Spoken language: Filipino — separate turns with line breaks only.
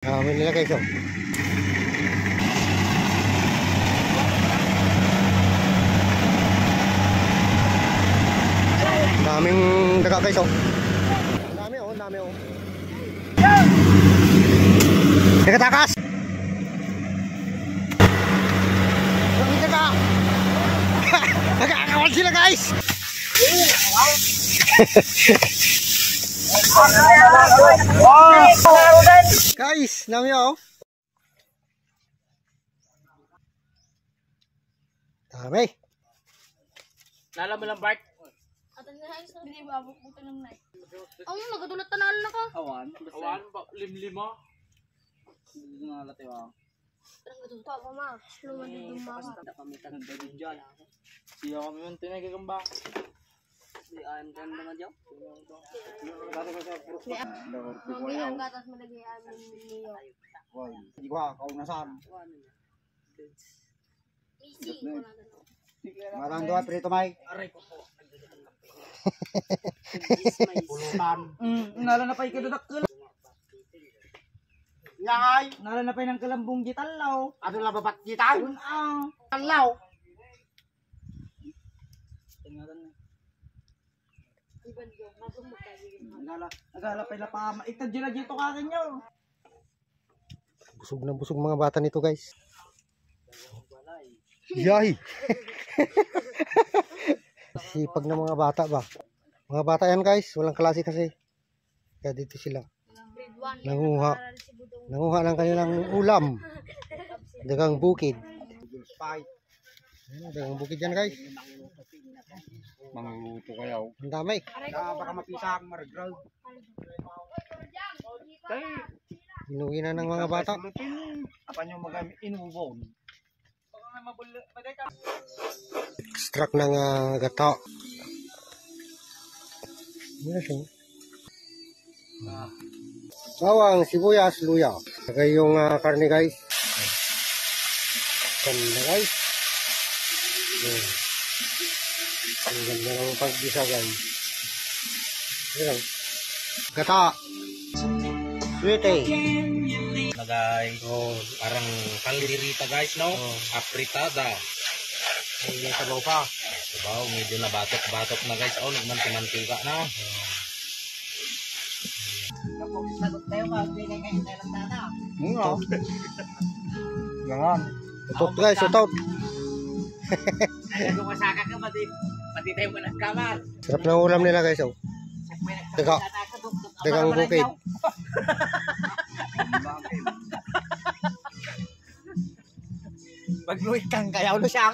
Dami nila guys, oh. Daming daga guys, oh. Dami, oh, dami, oh. Nagatakas! Daming daga! Nagkakawan sila guys! Guys, dami, oh. Dami.
Lala mo lang, Bart.
Atan na ayos na hindi babuk buto ng night. Ang nagadulot tanal na ka.
Awan ba limlima? Ngalate wa.
Ang gadulot pa ma. Luman din mama.
Pamitan ng dadin diyan. Siya kami yung tinagagamba. Di ayam kan naman diyan.
Mami ang gatas malagay amin niyo.
Woi, di gua kau nasan.
Easy ko na gano.
Marang dua prito may.
Aray ko po. Pulutan.
Nala na pa'y kadudakkel.
Ngay,
Nala na pa'y ng kalambong gitalaw.
ano la babat kita?
Ang
Talaw.
nagala pa'y lapama. Itad dyan na dito kakin nyo.
Busog na busog mga bata nito guys. Yay! Sipag na mga bata ba? Mga bata yan guys, walang klase kasi. Kaya dito sila. Nanguha. Nanguha ng kanilang ulam. Dagang bukid. Dagang bukid yan guys.
Mangluto kayo.
Ang dami.
Baka mapisang maragral.
Inuwi na ng mga bata.
Apa nyo magamit inubon?
Extract ng gato. Yes, oh. Bawang, sibuyas, luya. Lagay yung karne guys. Ganda guys. Ang ganda ng paggisa guys. Ayan. Gata. Sweet eh.
Na guys.
Oh,
Parang kaldirita guys, no?
Oh.
Apritada.
may sabaw pa.
Wow, medyo nabatok-batok na guys. Oh, nagmanti-mantika na.
Sagot tayo ka, pinay kayo tayo lang dana.
Yan. Utot guys, utot.
Kaya gumasaka ka, pati tayo mo nagkamar.
Sarap ng ulam nila guys, oh. Daga. Dagang bukid.
Pagluit kang kayaw lo siya.